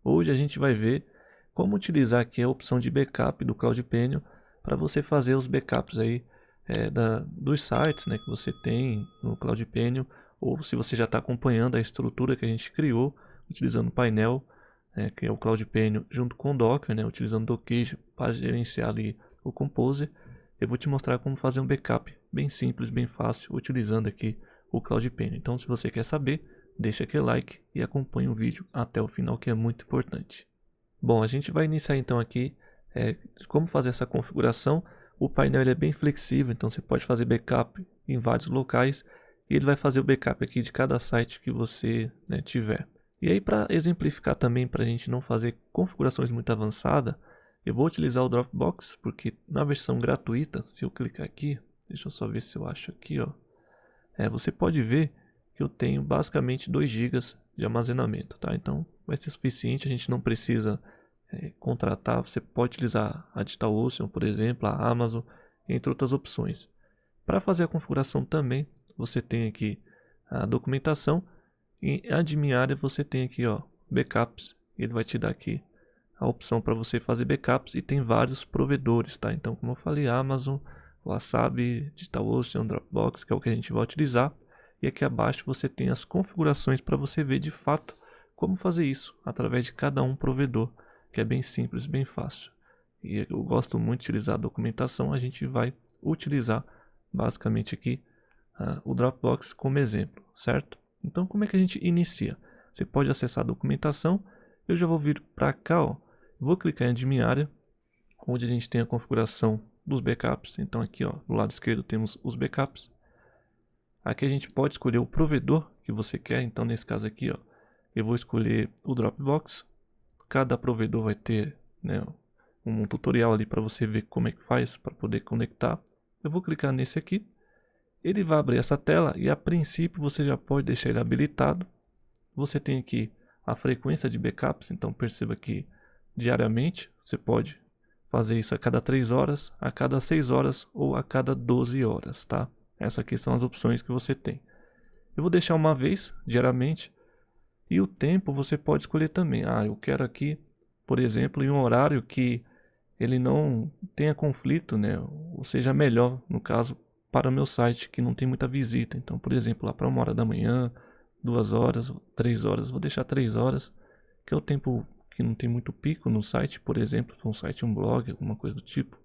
Hoje a gente vai ver como utilizar aqui a opção de backup do CloudPenio para você fazer os backups aí dos sites, né, que você tem no CloudPenio, ou se você já está acompanhando a estrutura que a gente criou utilizando o painel, que é o CloudPenio junto com o Docker, né, utilizando o Docker para gerenciar ali o Composer. Eu vou te mostrar como fazer um backup bem simples, bem fácil, utilizando aqui o CloudPenio. Então, se você quer saber, deixa aquele like e acompanhe o vídeo até o final, que é muito importante. Bom, a gente vai iniciar então aqui como fazer essa configuração. O painel ele é bem flexível, então você pode fazer backup em vários locais e ele vai fazer o backup aqui de cada site que você tiver. E aí, para exemplificar também, para a gente não fazer configurações muito avançadas, eu vou utilizar o Dropbox, porque na versão gratuita, se eu clicar aqui, deixa eu só ver se eu acho aqui, ó, você pode ver que eu tenho basicamente 2 GB de armazenamento, tá? Então vai ser suficiente, a gente não precisa contratar, você pode utilizar a DigitalOcean, por exemplo, a Amazon, entre outras opções. Para fazer a configuração também, você tem aqui a documentação, e em admin área você tem aqui, ó, backups, ele vai te dar aqui a opção para você fazer backups e tem vários provedores, tá? Então, como eu falei, Amazon, Wasabi, DigitalOcean, Dropbox, que é o que a gente vai utilizar. E aqui abaixo você tem as configurações para você ver de fato como fazer isso através de cada provedor, que é bem simples, bem fácil. E eu gosto muito de utilizar a documentação, a gente vai utilizar basicamente aqui o Dropbox como exemplo, certo? Então, como é que a gente inicia? Você pode acessar a documentação, eu já vou vir para cá, ó, vou clicar em admin área, onde a gente tem a configuração dos backups. Então aqui, ó, do lado esquerdo temos os backups. Aqui a gente pode escolher o provedor que você quer. Então nesse caso aqui, ó, eu vou escolher o Dropbox. Cada provedor vai ter, né, um tutorial ali para você ver como é que faz para poder conectar. Eu vou clicar nesse aqui. Ele vai abrir essa tela e a princípio você já pode deixar ele habilitado. Você tem aqui a frequência de backups, então perceba que diariamente você pode fazer isso a cada 3 horas, a cada 6 horas ou a cada 12 horas, tá? Essas aqui são as opções que você tem. Eu vou deixar uma vez, diariamente, e o tempo você pode escolher também. Eu quero aqui, por exemplo, em um horário que ele não tenha conflito, né? Ou seja, melhor, no caso, para o meu site, que não tem muita visita. Então, por exemplo, lá para 1 hora da manhã, 2 horas, 3 horas, vou deixar 3 horas, que é o tempo que não tem muito pico no site, por exemplo, se for um site, um blog, alguma coisa do tipo.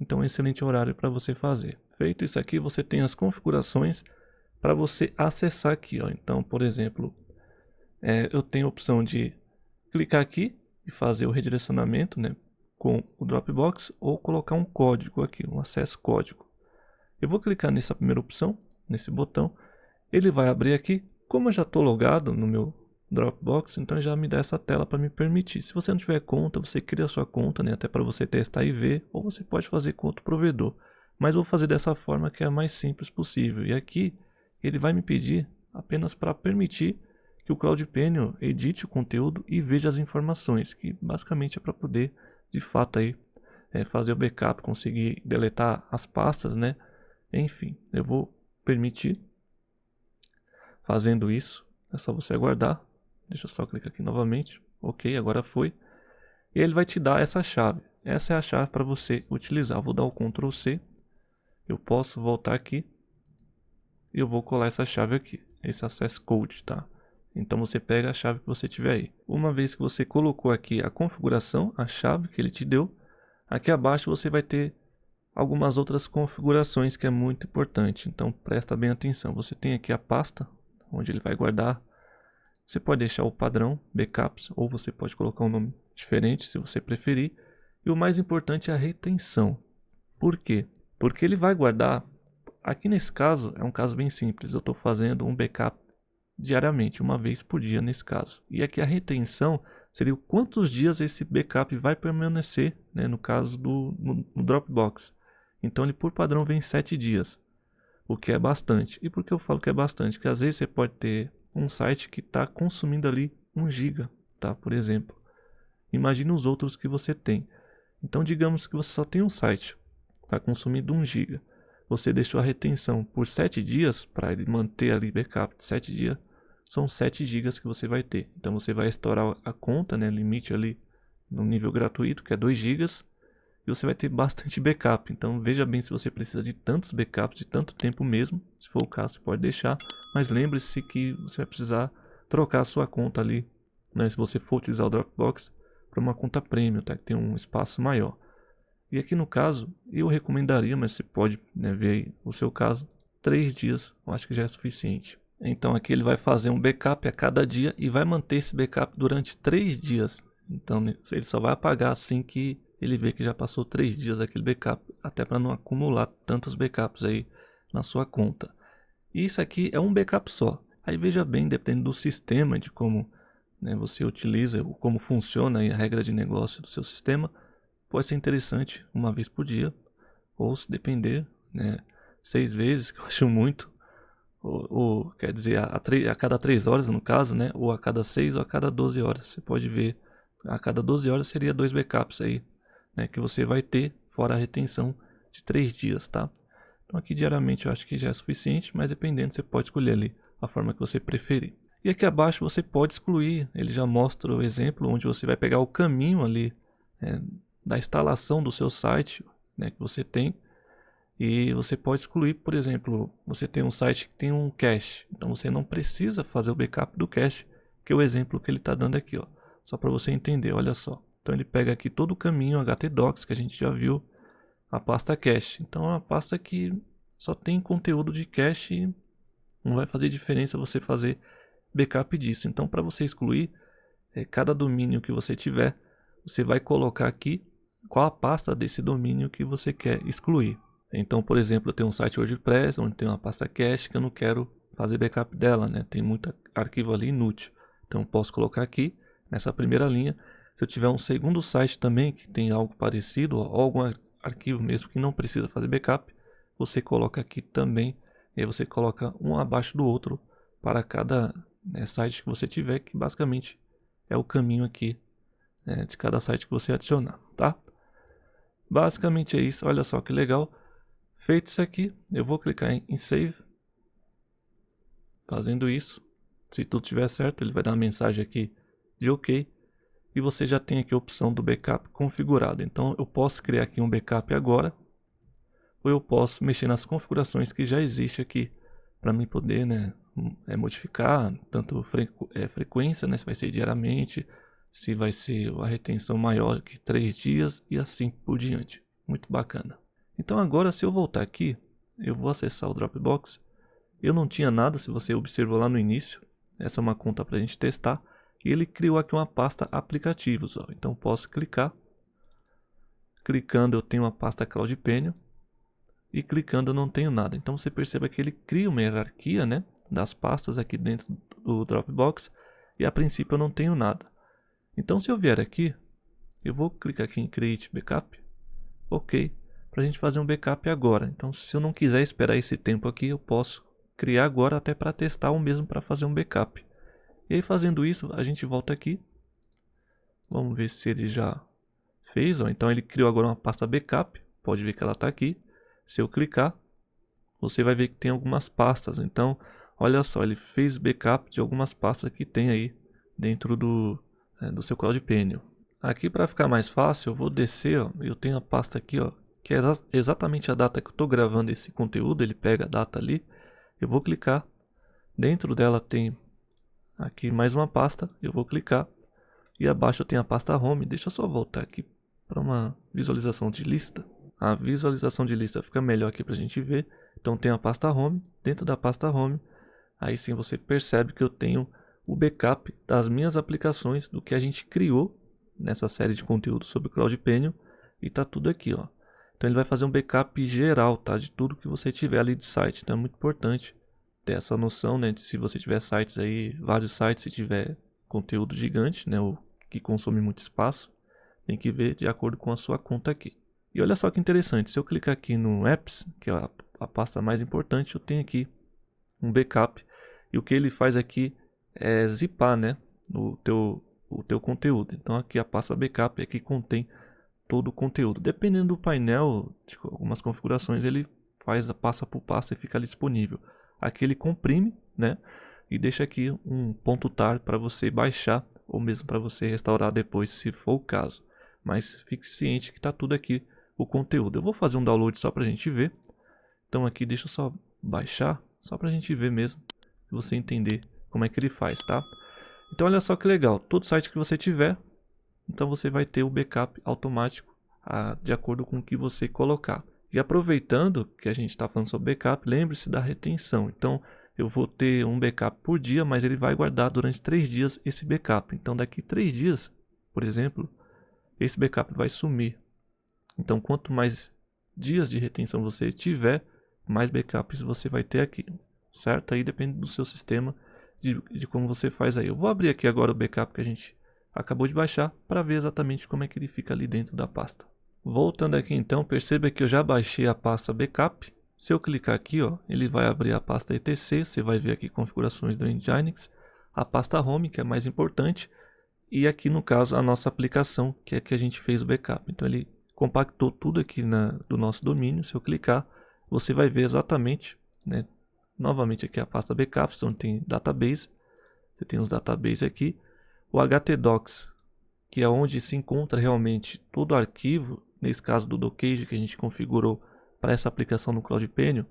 Então é um excelente horário para você fazer. Feito isso aqui, você tem as configurações para você acessar aqui, ó. Então, por exemplo, eu tenho a opção de clicar aqui e fazer o redirecionamento, né, com o Dropbox, ou colocar um código aqui, um acesso código. Eu vou clicar nessa primeira opção, nesse botão, ele vai abrir aqui. Como eu já estou logado no meu Dropbox, então já me dá essa tela para me permitir. Se você não tiver conta, você cria a sua conta, né, até para você testar e ver, ou você pode fazer com outro provedor. Mas eu vou fazer dessa forma que é a mais simples possível. E aqui ele vai me pedir apenas para permitir que o CloudPenio edite o conteúdo e veja as informações, que basicamente é para poder, de fato, aí, fazer o backup, conseguir deletar as pastas, né? Enfim, eu vou permitir. Fazendo isso, é só você aguardar. Deixa eu só clicar aqui novamente. Ok, agora foi. E ele vai te dar essa chave. Essa é a chave para você utilizar. Vou dar o Ctrl C. Eu posso voltar aqui. E eu vou colar essa chave aqui. Esse Access Code, tá? Então você pega a chave que você tiver aí. Uma vez que você colocou aqui a configuração, a chave que ele te deu, aqui abaixo você vai ter algumas outras configurações que é muito importante. Então presta bem atenção. Você tem aqui a pasta onde ele vai guardar. Você pode deixar o padrão, backups, ou você pode colocar um nome diferente se você preferir. E o mais importante é a retenção. Por quê? Porque ele vai guardar, aqui nesse caso, é um caso bem simples, eu estou fazendo um backup diariamente, uma vez por dia nesse caso. E aqui a retenção seria quantos dias esse backup vai permanecer, né, no caso no Dropbox. Então ele por padrão vem 7 dias. O que é bastante. E por que eu falo que é bastante? Porque às vezes você pode ter um site que está consumindo ali 1 GB, tá? Por exemplo. Imagine os outros que você tem. Então digamos que você só tem um site, está consumindo 1 GB. Você deixou a retenção por 7 dias, para ele manter ali backup de 7 dias. são 7 GB que você vai ter. Então você vai estourar a conta, né, limite ali no nível gratuito, que é 2 GB, e você vai ter bastante backup. Então veja bem se você precisa de tantos backups, de tanto tempo mesmo. Se for o caso, você pode deixar, mas lembre-se que você vai precisar trocar a sua conta ali, né, se você for utilizar o Dropbox, para uma conta premium, tá, que tem um espaço maior. E aqui no caso, eu recomendaria, mas você pode, né, ver aí o seu caso, 3 dias, eu acho que já é suficiente. Então aqui ele vai fazer um backup a cada dia e vai manter esse backup durante 3 dias. Então ele só vai apagar assim que ele vê que já passou 3 dias daquele backup, até para não acumular tantos backups aí na sua conta. E isso aqui é um backup só. Aí veja bem, dependendo do sistema, de como, né, você utiliza, ou como funciona aí a regra de negócio do seu sistema, pode ser interessante uma vez por dia, ou se depender, né, 6 vezes, que eu acho muito, ou quer dizer, a cada 3 horas no caso, né, ou a cada 6 ou a cada 12 horas. Você pode ver, a cada 12 horas seria 2 backups aí, né, que você vai ter, fora a retenção de 3 dias, tá? Então aqui diariamente eu acho que já é suficiente, mas dependendo você pode escolher ali a forma que você preferir. E aqui abaixo você pode excluir, ele já mostra o exemplo onde você vai pegar o caminho ali, da instalação do seu site, né, que você tem, e você pode excluir, por exemplo, você tem um site que tem um cache, então você não precisa fazer o backup do cache, que é o exemplo que ele está dando aqui, ó, só para você entender, olha só. Então ele pega aqui todo o caminho htdocs que a gente já viu, a pasta cache. Então é uma pasta que só tem conteúdo de cache e não vai fazer diferença você fazer backup disso. Então para você excluir, cada domínio que você tiver, você vai colocar aqui qual a pasta desse domínio que você quer excluir. Então, por exemplo, eu tenho um site WordPress onde tem uma pasta cache que eu não quero fazer backup dela, né? Tem muito arquivo ali inútil. Então, eu posso colocar aqui nessa primeira linha. Se eu tiver um segundo site também que tem algo parecido, ou algum arquivo mesmo que não precisa fazer backup, você coloca aqui também. E aí você coloca um abaixo do outro para cada, né, site que você tiver, que basicamente é o caminho aqui, né, de cada site que você adicionar, tá? Basicamente é isso, olha só que legal. Feito isso aqui, eu vou clicar em Save. Fazendo isso, se tudo estiver certo, ele vai dar uma mensagem aqui de OK. E você já tem aqui a opção do backup configurado. Então eu posso criar aqui um backup agora, ou eu posso mexer nas configurações que já existe aqui, para mim poder, né, modificar tanto frequência, né, se vai ser diariamente, se vai ser a retenção maior que 3 dias e assim por diante. Muito bacana. Então agora, se eu voltar aqui, eu vou acessar o Dropbox. Eu não tinha nada, se você observou lá no início. Essa é uma conta para a gente testar. E ele criou aqui uma pasta aplicativos, ó. Então posso clicar. Clicando eu tenho uma pasta CloudPenio. E clicando eu não tenho nada. Então você perceba que ele cria uma hierarquia, né, das pastas aqui dentro do Dropbox. E a princípio eu não tenho nada. Então se eu vier aqui, eu vou clicar aqui em Create Backup. OK. Para a gente fazer um backup agora. Então se eu não quiser esperar esse tempo aqui, eu posso criar agora até para testar ou mesmo para fazer um backup. E aí fazendo isso, a gente volta aqui. Vamos ver se ele já fez. Ó. Então ele criou agora uma pasta backup. Pode ver que ela está aqui. Se eu clicar, você vai ver que tem algumas pastas. Então, olha só, ele fez backup de algumas pastas que tem aí dentro do seu CloudPenio. Aqui para ficar mais fácil, eu vou descer. Ó, eu tenho a pasta aqui, ó, que é exatamente a data que eu estou gravando esse conteúdo. Ele pega a data ali. Eu vou clicar. Dentro dela tem aqui mais uma pasta. Eu vou clicar. E abaixo eu tenho a pasta Home. Deixa eu só voltar aqui para uma visualização de lista. A visualização de lista fica melhor aqui para a gente ver. Então tem a pasta Home. Dentro da pasta Home, aí sim você percebe que eu tenho o backup das minhas aplicações, do que a gente criou nessa série de conteúdo sobre CloudPenio. E tá tudo aqui, ó. Então ele vai fazer um backup geral, tá? De tudo que você tiver ali de site. Então é muito importante ter essa noção, né? De se você tiver sites aí, vários sites, se tiver conteúdo gigante, né? Ou que consome muito espaço, tem que ver de acordo com a sua conta aqui. E olha só que interessante, se eu clicar aqui no Apps, que é a pasta mais importante, eu tenho aqui um backup. E o que ele faz aqui é zipar, né? O teu conteúdo. Então aqui a pasta backup é que contém todo o conteúdo. Dependendo do painel, de algumas configurações, ele faz a pasta por pasta e fica ali disponível. Aqui ele comprime, né? e deixa aqui um .tar para você baixar ou mesmo para você restaurar depois, se for o caso. Mas fique ciente que está tudo aqui o conteúdo. Eu vou fazer um download só para a gente ver. Então aqui deixa eu só baixar, só para a gente ver mesmo, e você entender como é que ele faz, tá? Então olha só que legal, todo site que você tiver, então você vai ter o backup automático de acordo com o que você colocar. E aproveitando que a gente está falando sobre backup, lembre-se da retenção. Então eu vou ter um backup por dia, mas ele vai guardar durante 3 dias esse backup. Então daqui 3 dias, por exemplo, esse backup vai sumir. Então quanto mais dias de retenção você tiver, mais backups você vai ter aqui, certo? Aí depende do seu sistema, de como você faz aí. Eu vou abrir aqui agora o backup que a gente acabou de baixar para ver exatamente como é que ele fica ali dentro da pasta. Voltando aqui então, perceba que eu já baixei a pasta backup. Se eu clicar aqui, ó, ele vai abrir a pasta etc, você vai ver aqui configurações do Nginx, a pasta home, que é mais importante, e aqui no caso a nossa aplicação, que é que a gente fez o backup. Então ele compactou tudo aqui do nosso domínio. Se eu clicar, você vai ver exatamente, né, novamente aqui a pasta backups, onde tem database, você tem os databases aqui, o htdocs, que é onde se encontra realmente todo o arquivo, nesse caso do Dockage que a gente configurou para essa aplicação no CloudPenio.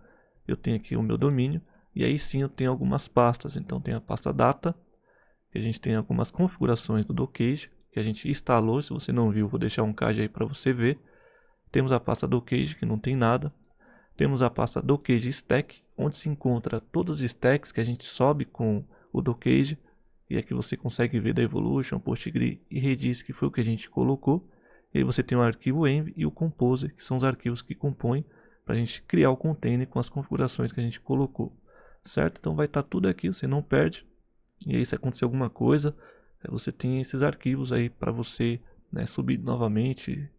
Eu tenho aqui o meu domínio, e aí sim eu tenho algumas pastas. Então tem a pasta data, que a gente tem algumas configurações do Dockage, que a gente instalou. Se você não viu, vou deixar um card aí para você ver. Temos a pasta Dockage, que não tem nada. Temos a pasta Dockage Stack, onde se encontra todas as stacks que a gente sobe com o Dockage. E aqui você consegue ver da Evolution, PostgreSQL e Redis, que foi o que a gente colocou. E aí você tem o arquivo env e o compose, que são os arquivos que compõem para a gente criar o container com as configurações que a gente colocou, certo? Então vai estar tudo aqui, você não perde. E aí se acontecer alguma coisa, você tem esses arquivos aí para você, né, subir novamente,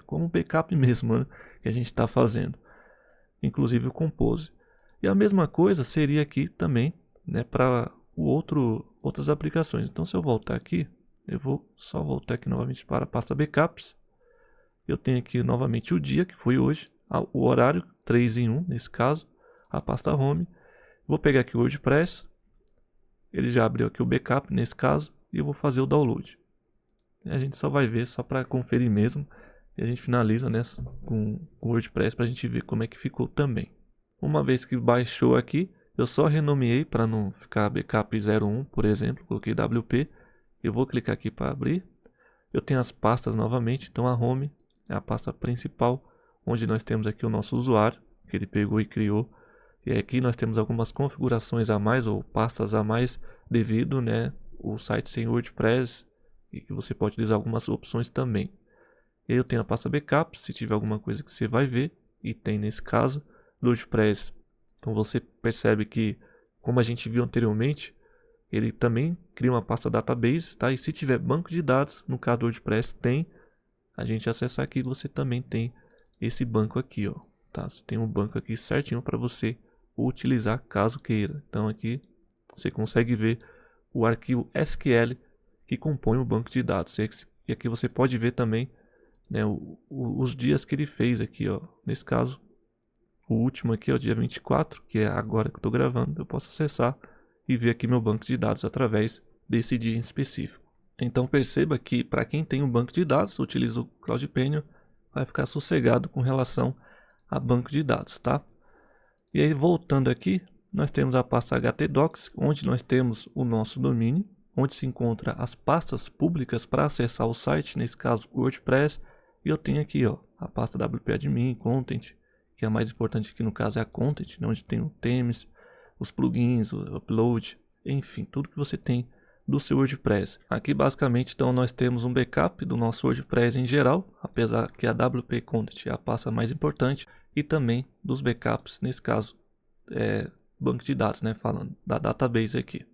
como backup mesmo, né, que a gente está fazendo. Inclusive o compose. E a mesma coisa seria aqui também, né, para outras aplicações. Então se eu voltar aqui, eu vou só voltar aqui novamente para a pasta backups. Eu tenho aqui novamente o dia, que foi hoje, o horário, 3 em 1 nesse caso, a pasta home. Vou pegar aqui o WordPress, ele já abriu aqui o backup nesse caso, e eu vou fazer o download. E a gente só vai ver, só para conferir mesmo, e a gente finaliza, né, com o WordPress para a gente ver como é que ficou também. Uma vez que baixou aqui, eu só renomeei para não ficar backup 01, por exemplo, coloquei WP. Eu vou clicar aqui para abrir. Eu tenho as pastas novamente, então a home é a pasta principal, onde nós temos aqui o nosso usuário, que ele pegou e criou. E aqui nós temos algumas configurações a mais, ou pastas a mais, devido, né, o site sem WordPress, e que você pode utilizar algumas opções também. Eu tenho a pasta backup, se tiver alguma coisa que você vai ver, e tem nesse caso, do WordPress. Então você percebe que, como a gente viu anteriormente, ele também cria uma pasta database, tá? E se tiver banco de dados, no caso do WordPress tem, a gente acessar aqui, você também tem esse banco aqui, ó, tá? Você tem um banco aqui certinho para você utilizar caso queira. Então aqui você consegue ver o arquivo SQL que compõe o banco de dados. E aqui você pode ver também, né, os dias que ele fez aqui, ó. Nesse caso, o último aqui é o dia 24, que é agora que eu estou gravando. Eu posso acessar e ver aqui meu banco de dados através desse dia em específico. Então perceba que para quem tem um banco de dados, utiliza o CloudPenio, vai ficar sossegado com relação a banco de dados, tá? E aí voltando aqui, nós temos a pasta htdocs, onde nós temos o nosso domínio, onde se encontra as pastas públicas para acessar o site, nesse caso o WordPress. E eu tenho aqui, ó, a pasta wp-admin, content, que é a mais importante aqui no caso é a content, né, onde tem o themes, os plugins, o upload, enfim, tudo que você tem do seu WordPress. Aqui basicamente então nós temos um backup do nosso WordPress em geral, apesar que a WP Content é a pasta mais importante, e também dos backups, nesse caso, banco de dados, né, falando da database aqui.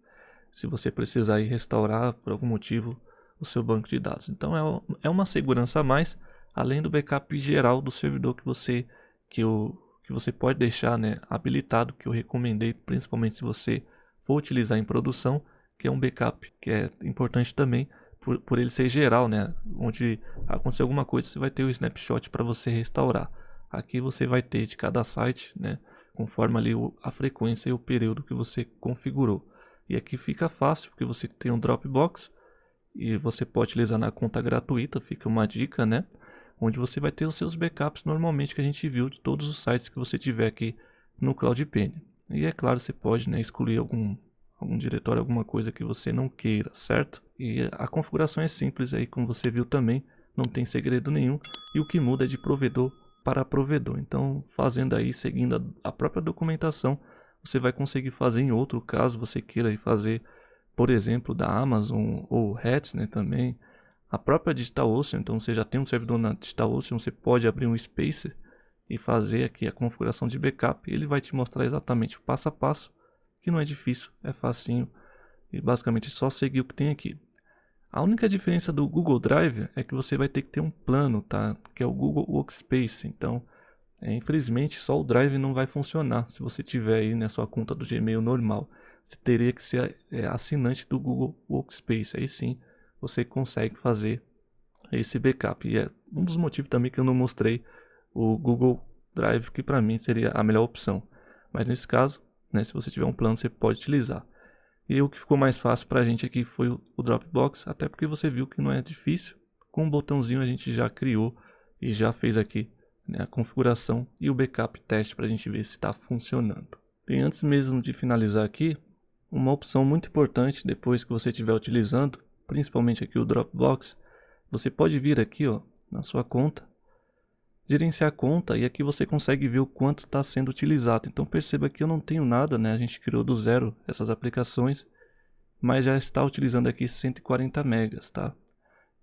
Se você precisar ir restaurar por algum motivo o seu banco de dados. Então é uma segurança a mais, além do backup geral do servidor que você pode deixar, né, habilitado, que eu recomendei, principalmente se você for utilizar em produção, que é um backup que é importante também, por ele ser geral, né, onde acontecer alguma coisa você vai ter o snapshot para você restaurar. Aqui você vai ter de cada site, né, conforme ali a frequência e o período que você configurou. E aqui fica fácil, porque você tem um Dropbox e você pode utilizar na conta gratuita, fica uma dica, né? Onde você vai ter os seus backups normalmente que a gente viu de todos os sites que você tiver aqui no CloudPenny. E é claro, você pode, né, excluir algum diretório, alguma coisa que você não queira, certo? E a configuração é simples aí, como você viu também, não tem segredo nenhum. E o que muda é de provedor para provedor. Então, fazendo aí, seguindo a própria documentação, você vai conseguir fazer em outro caso você queira aí fazer, por exemplo, da Amazon ou Hats, né, também. A própria DigitalOcean, então você já tem um servidor na DigitalOcean, você pode abrir um Spacer e fazer aqui a configuração de backup. Ele vai te mostrar exatamente o passo a passo, que não é difícil, é facinho e basicamente é só seguir o que tem aqui. A única diferença do Google Drive é que você vai ter que ter um plano, tá? Que é o Google Workspace. Então, infelizmente, só o Drive não vai funcionar se você tiver aí na sua conta do Gmail normal. Você teria que ser assinante do Google Workspace. Aí sim, você consegue fazer esse backup. E é um dos motivos também que eu não mostrei o Google Drive, que para mim seria a melhor opção. Mas nesse caso, né, se você tiver um plano, você pode utilizar. E o que ficou mais fácil para a gente aqui foi o Dropbox, até porque você viu que não é difícil. Com um botãozinho a gente já criou e já fez aqui, né, a configuração e o backup teste para a gente ver se está funcionando. E antes mesmo de finalizar aqui, uma opção muito importante depois que você estiver utilizando, principalmente aqui o Dropbox, você pode vir aqui, ó, na sua conta, gerenciar a conta, e aqui você consegue ver o quanto está sendo utilizado. Então perceba que eu não tenho nada, né? A gente criou do zero essas aplicações, mas já está utilizando aqui 140 megas, tá?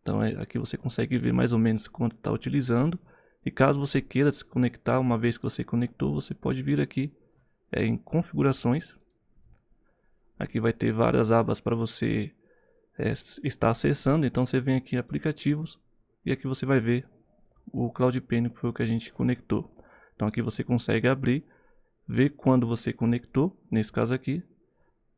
Então aqui você consegue ver mais ou menos quanto está utilizando. E caso você queira desconectar, uma vez que você conectou, você pode vir aqui em configurações. Aqui vai ter várias abas para você estar acessando. Então você vem aqui em aplicativos e aqui você vai ver o CloudPenny, que foi o que a gente conectou. Então aqui você consegue abrir, ver quando você conectou, nesse caso aqui,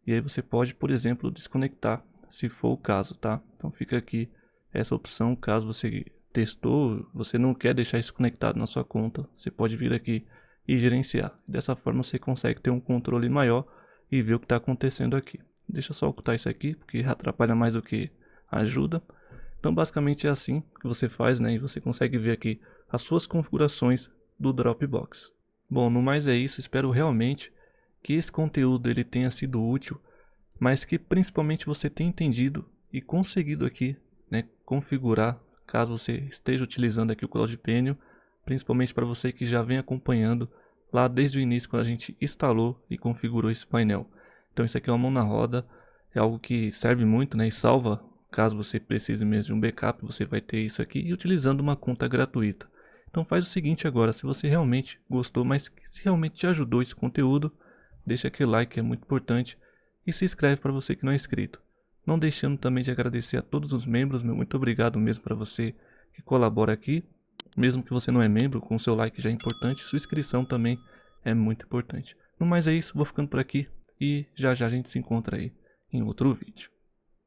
e aí você pode, por exemplo, desconectar, se for o caso, tá? Então fica aqui essa opção, caso você testou, você não quer deixar isso conectado na sua conta, você pode vir aqui e gerenciar. Dessa forma você consegue ter um controle maior e ver o que está acontecendo aqui. Deixa eu só ocultar isso aqui, porque atrapalha mais do que ajuda. Então basicamente é assim que você faz, né? E você consegue ver aqui as suas configurações do Dropbox. Bom, no mais é isso. Espero realmente que esse conteúdo ele tenha sido útil, mas que principalmente você tenha entendido e conseguido aqui, né, configurar, caso você esteja utilizando aqui o CloudPenny, principalmente para você que já vem acompanhando lá desde o início quando a gente instalou e configurou esse painel. Então isso aqui é uma mão na roda, é algo que serve muito, né, e salva. Caso você precise mesmo de um backup, você vai ter isso aqui e utilizando uma conta gratuita. Então faz o seguinte agora, se você realmente gostou, mas se realmente te ajudou esse conteúdo, deixa aquele like que é muito importante e se inscreve para você que não é inscrito. Não deixando também de agradecer a todos os membros, meu muito obrigado mesmo para você que colabora aqui. Mesmo que você não é membro, com o seu like já é importante, sua inscrição também é muito importante. No mais é isso, vou ficando por aqui e já já a gente se encontra aí em outro vídeo.